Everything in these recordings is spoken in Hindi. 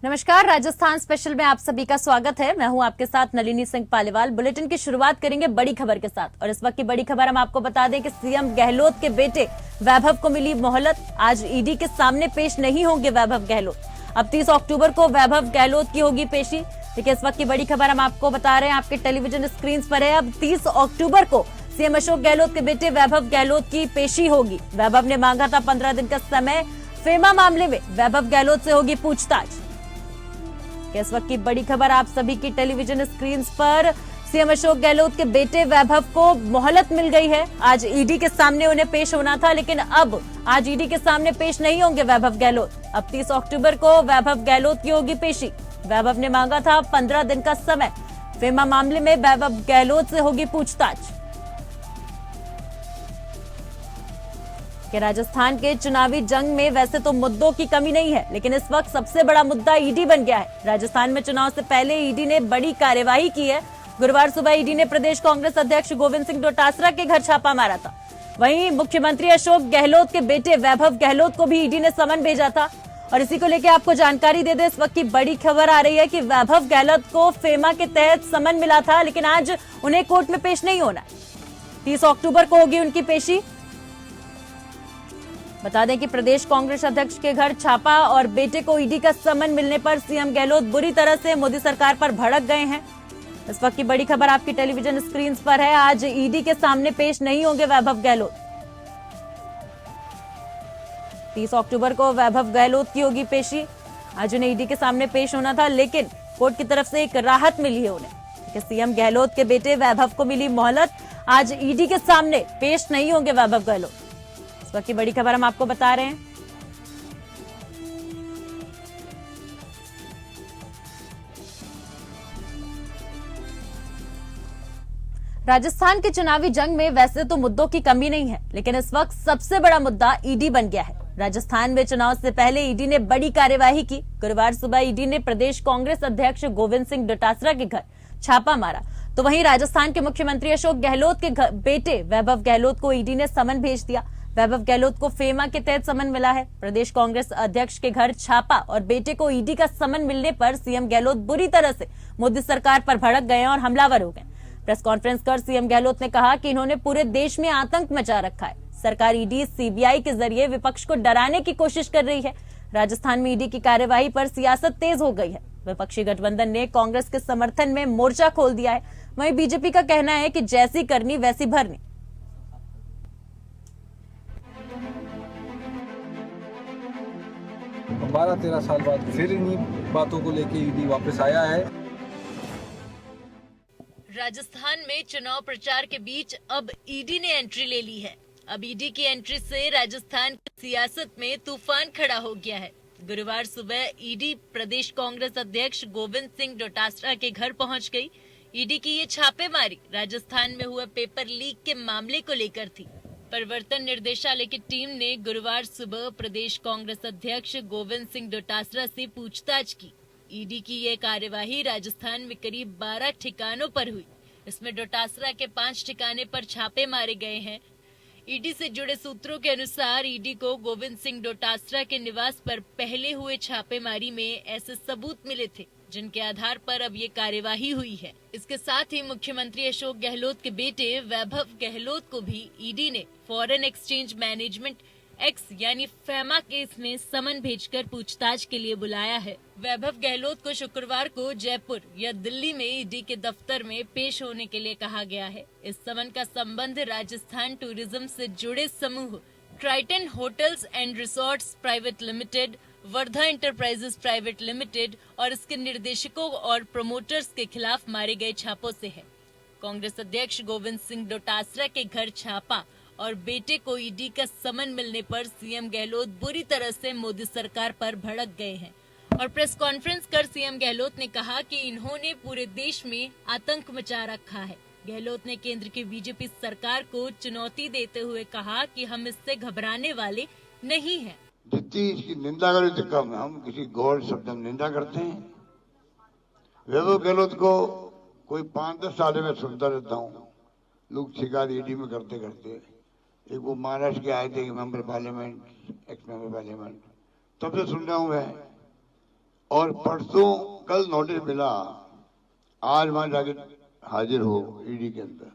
नमस्कार, राजस्थान स्पेशल में आप सभी का स्वागत है। मैं हूं आपके साथ नलिनी सिंह पालीवाल। बुलेटिन की शुरुआत करेंगे बड़ी खबर के साथ और इस वक्त की बड़ी खबर हम आपको बता दें कि सीएम गहलोत के बेटे वैभव को मिली मोहलत। आज ईडी के सामने पेश नहीं होंगे वैभव गहलोत। अब 30 अक्टूबर को वैभव गहलोत की होगी पेशी। देखिए, इस वक्त की बड़ी खबर हम आपको बता रहे हैं, आपके टेलीविजन स्क्रीन पर है। अब 30 अक्टूबर को सीएम अशोक गहलोत के बेटे वैभव गहलोत की पेशी होगी। वैभव ने मांगा था 15 दिन का समय। फेमा मामले में वैभव गहलोत से होगी पूछताछ। इस वक्त की बड़ी खबर आप सभी की टेलीविजन स्क्रीन पर। सीएम अशोक गहलोत के बेटे वैभव को मोहलत मिल गई है। आज ईडी के सामने उन्हें पेश होना था, लेकिन अब आज ईडी के सामने पेश नहीं होंगे वैभव गहलोत। अब 30 अक्टूबर को वैभव गहलोत की होगी पेशी। वैभव ने मांगा था 15 दिन का समय। फेमा मामले में वैभव गहलोत से होगी पूछताछ। राजस्थान के चुनावी जंग में वैसे तो मुद्दों की कमी नहीं है, लेकिन इस वक्त सबसे बड़ा मुद्दा ईडी बन गया है। राजस्थान में चुनाव से पहले ईडी ने बड़ी कार्यवाही की है। गुरुवार सुबह ईडी ने प्रदेश कांग्रेस अध्यक्ष गोविंद सिंह डोटासरा के घर छापा मारा था। वहीं मुख्यमंत्री अशोक गहलोत के बेटे वैभव गहलोत को भी ईडी ने समन भेजा था। और इसी को लेकर आपको जानकारी दे दे, इस वक्त की बड़ी खबर आ रही है कि वैभव गहलोत को फेमा के तहत समन मिला था, लेकिन आज उन्हें कोर्ट में पेश नहीं होना। 30 अक्टूबर को होगी उनकी पेशी। बता दें कि प्रदेश कांग्रेस अध्यक्ष के घर छापा और बेटे को ईडी का समन मिलने पर सीएम गहलोत बुरी तरह से मोदी सरकार पर भड़क गए हैं। इस वक्त की बड़ी खबर आपकी टेलीविजन स्क्रीन पर है। आज ईडी के सामने पेश नहीं होंगे वैभव गहलोत। 30 अक्टूबर को वैभव गहलोत की होगी पेशी। आज उन्हें ईडी के सामने पेश होना था, लेकिन कोर्ट की तरफ से एक राहत मिली है उन्हें कि सीएम गहलोत के बेटे वैभव को मिली मोहलत। आज ईडी के सामने पेश नहीं होंगे वैभव गहलोत। की बड़ी खबर हम आपको बता रहे हैं। राजस्थान के चुनावी जंग में वैसे तो मुद्दों की कमी नहीं है, लेकिन इस वक्त सबसे बड़ा मुद्दा ईडी बन गया है। राजस्थान में चुनाव से पहले ईडी ने बड़ी कार्यवाही की। गुरुवार सुबह ईडी ने प्रदेश कांग्रेस अध्यक्ष गोविंद सिंह डोटासरा के घर छापा मारा। तो वहीं राजस्थान के मुख्यमंत्री अशोक गहलोत के बेटे वैभव गहलोत को ईडी ने समन भेज दिया। वैभव गहलोत को फेमा के तहत समन मिला है। प्रदेश कांग्रेस अध्यक्ष के घर छापा और बेटे को ईडी का समन मिलने पर सीएम गहलोत बुरी तरह से मोदी सरकार पर भड़क गए और हमलावर हो गए। प्रेस कॉन्फ्रेंस कर सीएम गहलोत ने कहा कि इन्होंने पूरे देश में आतंक मचा रखा है। सरकार ईडी सीबीआई के जरिए विपक्ष को डराने की कोशिश कर रही है। राजस्थान में ईडी की कार्यवाही पर सियासत तेज हो गई है। विपक्षी गठबंधन ने कांग्रेस के समर्थन में मोर्चा खोल दिया है। वहीं बीजेपी का कहना है कि जैसी करनी वैसी भरनी। 12-13 साल बाद फिर इन्हीं बातों को लेकर ईडी वापस आया है। राजस्थान में चुनाव प्रचार के बीच अब ईडी ने एंट्री ले ली है। अब ईडी की एंट्री से राजस्थान की सियासत में तूफान खड़ा हो गया है। गुरुवार सुबह ईडी प्रदेश कांग्रेस अध्यक्ष गोविंद सिंह डोटासरा के घर पहुंच गई। ईडी की ये छापेमारी राजस्थान में हुए पेपर लीक के मामले को लेकर थी। प्रवर्तन निर्देशालय की टीम ने गुरुवार सुबह प्रदेश कांग्रेस अध्यक्ष गोविंद सिंह डोटासरा से पूछताछ की। ईडी की यह कार्यवाही राजस्थान में करीब 12 ठिकानों पर हुई। इसमें डोटासरा के 5 ठिकाने पर छापे मारे गए हैं। ईडी से जुड़े सूत्रों के अनुसार ईडी को गोविंद सिंह डोटासरा के निवास पर पहले हुए छापेमारी में ऐसे सबूत मिले थे जिनके आधार पर अब ये कार्यवाही हुई है। इसके साथ ही मुख्यमंत्री अशोक गहलोत के बेटे वैभव गहलोत को भी ईडी ने फॉरेन एक्सचेंज मैनेजमेंट एक्ट यानी फेमा केस में समन भेजकर पूछताछ के लिए बुलाया है। वैभव गहलोत को शुक्रवार को जयपुर या दिल्ली में ईडी के दफ्तर में पेश होने के लिए कहा गया है। इस समन का संबंध राजस्थान टूरिज्म से जुड़े समूह Triton hotels and resorts private limited, Wardha enterprises private limited और इसके निर्देशकों और प्रमोटर्स के खिलाफ मारे गए छापों से है। कांग्रेस अध्यक्ष गोविंद सिंह डोटासरा के घर छापा और बेटे को ईडी का समन मिलने पर सीएम गहलोत बुरी तरह से मोदी सरकार पर भड़क गए हैं और प्रेस कॉन्फ्रेंस कर सीएम गहलोत ने कहा कि इन्होंने पूरे देश में आतंक मचा रखा है। गहलोत ने केंद्र की बीजेपी सरकार को चुनौती देते हुए कहा कि हम इससे घबराने वाले नहीं हैं। जितनी इसकी निंदा करें तो कम है। हम किसी गौर शब्द में निंदा करते हैं। वैभव गहलोत को कोई 5-10 साल में सुनता रहता हूँ, लोग शिकायत ईडी में करते करते। एक वो महाराष्ट्र के आए थे member parliament, x member parliament, तब से सुन रहा हूँ मैं। और परसों कल नोटिस मिला, आज वहां जाके हाजिर हो ईडी के अंदर।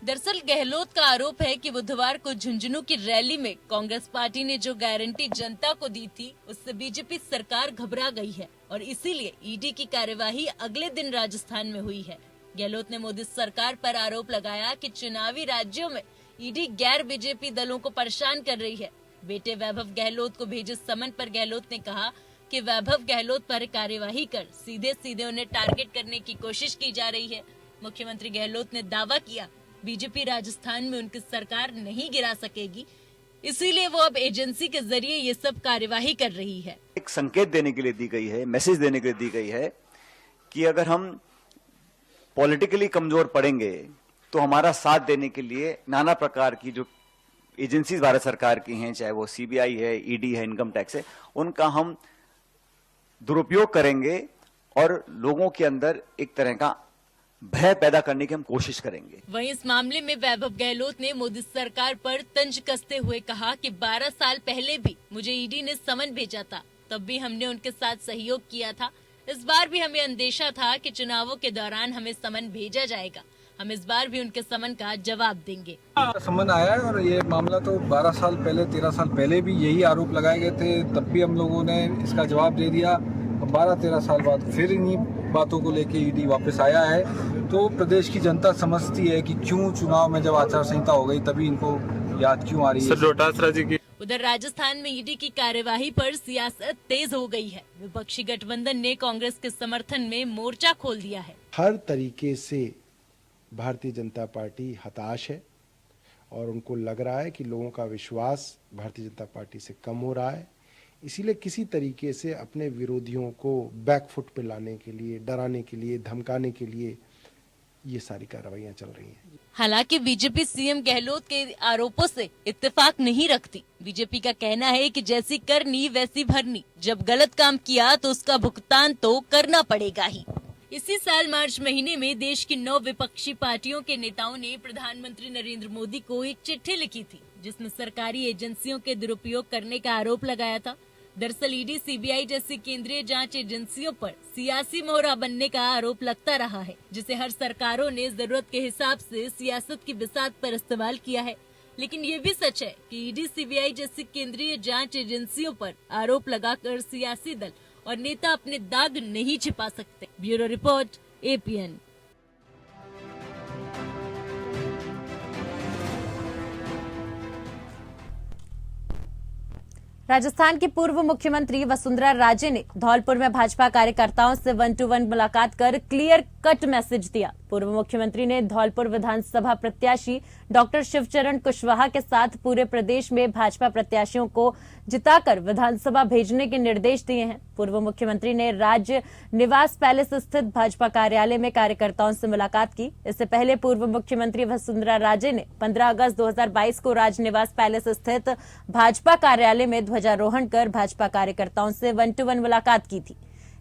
दरअसल गहलोत का आरोप है कि बुधवार को झुंझुनू की रैली में कांग्रेस पार्टी ने जो गारंटी जनता को दी थी उससे बीजेपी सरकार घबरा गई है और इसीलिए ईडी की कार्यवाही अगले दिन राजस्थान में हुई है। गहलोत ने मोदी सरकार पर आरोप लगाया कि चुनावी राज्यों में ईडी गैर बीजेपी दलों को परेशान कर रही है। बेटे वैभव गहलोत को भेजे समन पर गहलोत ने कहा कि वैभव गहलोत पर कार्यवाही कर सीधे सीधे उन्हें टारगेट करने की कोशिश की जा रही है। मुख्यमंत्री गहलोत ने दावा किया बीजेपी राजस्थान में उनकी सरकार नहीं गिरा सकेगी, इसीलिए वो अब एजेंसी के जरिए ये सब कार्यवाही कर रही है। एक संकेत देने के लिए दी गई है, मैसेज देने के लिए दी गई है कि अगर हम पॉलिटिकली कमजोर पड़ेंगे तो हमारा साथ देने के लिए नाना प्रकार की जो एजेंसीज भारत सरकार की हैं, चाहे वो सीबीआई है, ईडी है, इनकम टैक्स है, उनका हम दुरुपयोग करेंगे और लोगों के अंदर एक तरह का भय पैदा करने की हम कोशिश करेंगे। वहीं इस मामले में वैभव गहलोत ने मोदी सरकार पर तंज कसते हुए कहा कि 12 साल पहले भी मुझे ईडी ने समन भेजा था, तब भी हमने उनके साथ सहयोग किया था। इस बार भी हमें अंदेशा था कि चुनावों के दौरान हमें समन भेजा जाएगा, हम इस बार भी उनके समन का जवाब देंगे। समन आया है और ये मामला तो 12 साल पहले 13 साल पहले भी यही आरोप लगाए गए थे, तब भी हम लोगों ने इसका जवाब दे दिया। 12-13 साल बाद फिर इन्हीं बातों को लेके ईडी वापस आया है, तो प्रदेश की जनता समझती है कि क्यों चुनाव में जब आचार संहिता हो गई तभी इनको याद क्यों आ रही है। उधर राजस्थान में ईडी की कार्यवाही पर सियासत तेज हो गई है। विपक्षी गठबंधन ने कांग्रेस के समर्थन में मोर्चा खोल दिया है। हर तरीके से भारतीय जनता पार्टी हताश है और उनको लग रहा है कि लोगों का विश्वास भारतीय जनता पार्टी से कम हो रहा है, इसीलिए किसी तरीके से अपने विरोधियों को बैकफुट पे लाने के लिए, डराने के लिए, धमकाने के लिए ये सारी कार्रवाइयां चल रही हैं। हालांकि बीजेपी सीएम गहलोत के आरोपों से इत्तेफाक नहीं रखती। बीजेपी का कहना है कि जैसी करनी वैसी भरनी, जब गलत काम किया तो उसका भुगतान तो करना पड़ेगा ही। इसी साल मार्च महीने में देश की 9 विपक्षी पार्टियों के नेताओं ने प्रधानमंत्री नरेंद्र मोदी को एक चिट्ठी लिखी थी, जिसमें सरकारी एजेंसियों के दुरुपयोग करने का आरोप लगाया था। दरअसल ईडी, सीबीआई जैसी केंद्रीय जांच एजेंसियों पर सियासी मोहरा बनने का आरोप लगता रहा है, जिसे हर सरकारों ने जरूरत के हिसाब से सियासत की बिसात पर इस्तेमाल किया है। लेकिन ये भी सच है कि ईडी, सीबीआई जैसी केंद्रीय जांच एजेंसियों पर आरोप लगाकर सियासी दल और नेता अपने दाग नहीं छिपा सकते। Bureau report, APN. राजस्थान की पूर्व मुख्यमंत्री वसुंधरा राजे ने धौलपुर में भाजपा कार्यकर्ताओं से 1-to-1 मुलाकात कर क्लियर कट मैसेज दिया। पूर्व मुख्यमंत्री ने धौलपुर विधानसभा प्रत्याशी डॉक्टर शिवचरण कुशवाहा के साथ पूरे प्रदेश में भाजपा प्रत्याशियों को जिताकर विधानसभा भेजने के निर्देश दिए हैं। पूर्व मुख्यमंत्री ने राज्य निवास पैलेस स्थित भाजपा कार्यालय में कार्यकर्ताओं से मुलाकात की। इससे पहले पूर्व मुख्यमंत्री वसुंधरा राजे ने 15 अगस्त 2022 को राजनिवास पैलेस स्थित भाजपा कार्यालय में ध्वजारोहण कर भाजपा कार्यकर्ताओं से 1-to-1 मुलाकात की थी।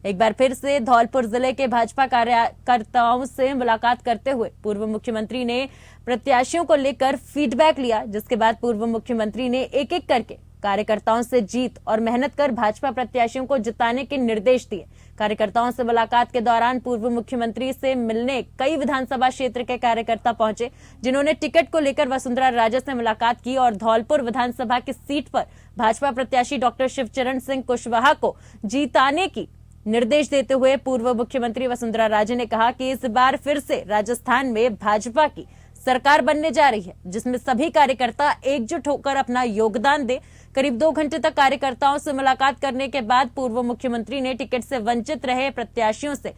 एक बार फिर से धौलपुर जिले के भाजपा कार्यकर्ताओं से मुलाकात करते हुए पूर्व मुख्यमंत्री ने प्रत्याशियों को लेकर फीडबैक लिया, जिसके बाद पूर्व मुख्यमंत्री ने एक एक करके कार्यकर्ताओं से जीत और मेहनत कर भाजपा प्रत्याशियों को जिताने के निर्देश दिए। कार्यकर्ताओं से मुलाकात के दौरान पूर्व मुख्यमंत्री से मिलने कई विधानसभा क्षेत्र के कार्यकर्ता पहुंचे, जिन्होंने टिकट को लेकर वसुंधरा राजे से मुलाकात की और धौलपुर विधानसभा की सीट पर भाजपा प्रत्याशी डॉक्टर शिवचरण सिंह कुशवाहा को जीताने की निर्देश देते हुए पूर्व मुख्यमंत्री वसुंधरा राजे ने कहा कि इस बार फिर से राजस्थान में भाजपा की सरकार बनने जा रही है, जिसमें सभी कार्यकर्ता एकजुट होकर अपना योगदान दे। करीब 2 घंटे तक कार्यकर्ताओं से मुलाकात करने के बाद पूर्व मुख्यमंत्री ने टिकट से वंचित रहे प्रत्याशियों से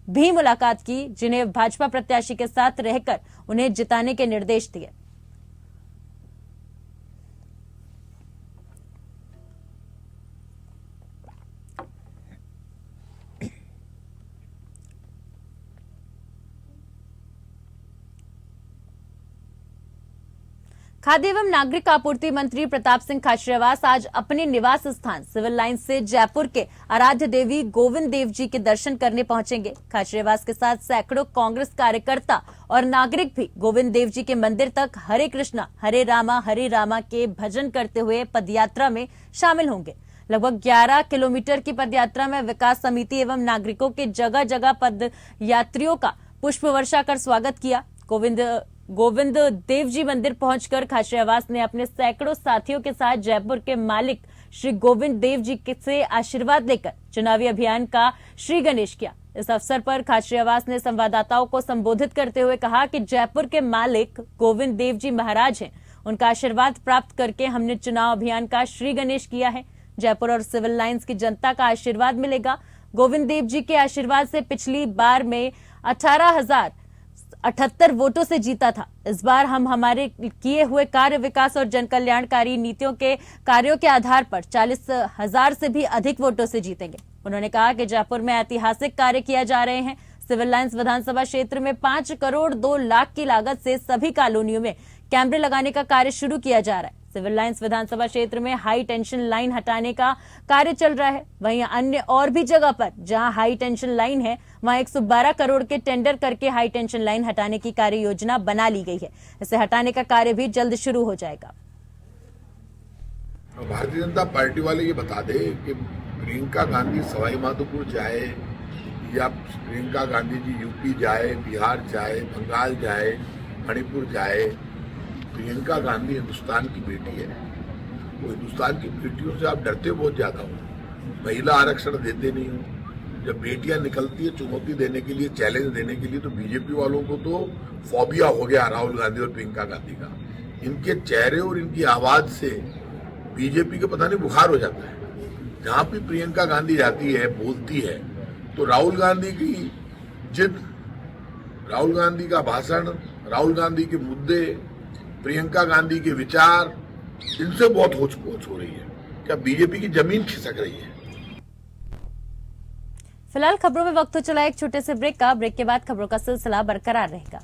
भी मुलाकात की, जिन्हें भाजपा प्रत्याशी के साथ रहकर उन्हें जिताने के निर्देश दिए। खाद्य एवं नागरिक आपूर्ति मंत्री प्रताप सिंह खाचरियावास आज अपने निवास स्थान सिविल लाइन से जयपुर के आराध्य देवी गोविंद देव जी के दर्शन करने पहुंचेंगे। खाचरियावास के साथ सैकड़ों कांग्रेस कार्यकर्ता और नागरिक भी गोविंद देव जी के मंदिर तक हरे कृष्णा हरे रामा के भजन करते हुए पदयात्रा में शामिल होंगे। लगभग 11 किलोमीटर की पदयात्रा में विकास समिति एवं नागरिकों के जगह जगह पद यात्रियों का पुष्प वर्षा कर स्वागत किया। गोविंद देव जी मंदिर पहुंचकर खाचरियावास ने अपने सैकड़ों साथियों के साथ जयपुर के मालिक श्री गोविंद देव जी से आशीर्वाद लेकर चुनावी अभियान का श्री गणेश किया। इस अवसर पर खाचरियावास ने संवाददाताओं को संबोधित करते हुए कहा कि जयपुर के मालिक गोविंद देव जी महाराज हैं, उनका आशीर्वाद प्राप्त करके हमने चुनाव अभियान का श्री गणेश किया है। जयपुर और सिविल लाइंस की जनता का आशीर्वाद मिलेगा। गोविंद देव जी के आशीर्वाद से पिछली बार में 18,078 वोटों से जीता था। इस बार हम हमारे किए हुए कार्य, विकास और जन कल्याणकारी नीतियों के कार्यों के आधार पर 40,000 से भी अधिक वोटों से जीतेंगे। उन्होंने कहा कि जयपुर में ऐतिहासिक कार्य किया जा रहे हैं। सिविल लाइंस विधानसभा क्षेत्र में 5 करोड़ 2 लाख की लागत से सभी कॉलोनियों में कैमरे लगाने का कार्य शुरू किया जा रहा है। सिविल लाइंस विधानसभा क्षेत्र में हाई टेंशन लाइन हटाने का कार्य चल रहा है। वहीं अन्य और भी जगह पर जहां हाई टेंशन लाइन है वहां 112 करोड़ के टेंडर करके हाई टेंशन लाइन हटाने की कार्य योजना बना ली गई है। इसे हटाने का कार्य भी जल्द शुरू हो जाएगा। भारतीय जनता पार्टी वाले ये बता दे कि प्रियंका गांधी सवाई माधोपुर जाए या प्रियंका गांधी जी यूपी जाए, बिहार जाए, बंगाल जाए, मणिपुर जाए, प्रियंका गांधी हिंदुस्तान की बेटी है। वो हिंदुस्तान की बेटियों से आप डरते बहुत ज्यादा हो, महिला आरक्षण देते नहीं हो। जब बेटियां निकलती है चुनौती देने के लिए, चैलेंज देने के लिए, तो बीजेपी वालों को तो फोबिया हो गया राहुल गांधी और प्रियंका गांधी का। इनके चेहरे और इनकी आवाज से बीजेपी का पता नहीं बुखार हो जाता है। जहां भी प्रियंका गांधी जाती है, बोलती है, तो राहुल गांधी की जिद, राहुल गांधी का भाषण, राहुल गांधी के मुद्दे, प्रियंका गांधी के विचार, इनसे बहुत होच-पोच हो रही है। क्या बीजेपी की जमीन खिसक रही है? फिलहाल खबरों में वक्त हो चला एक छोटे से ब्रेक का। ब्रेक के बाद खबरों का सिलसिला बरकरार रहेगा।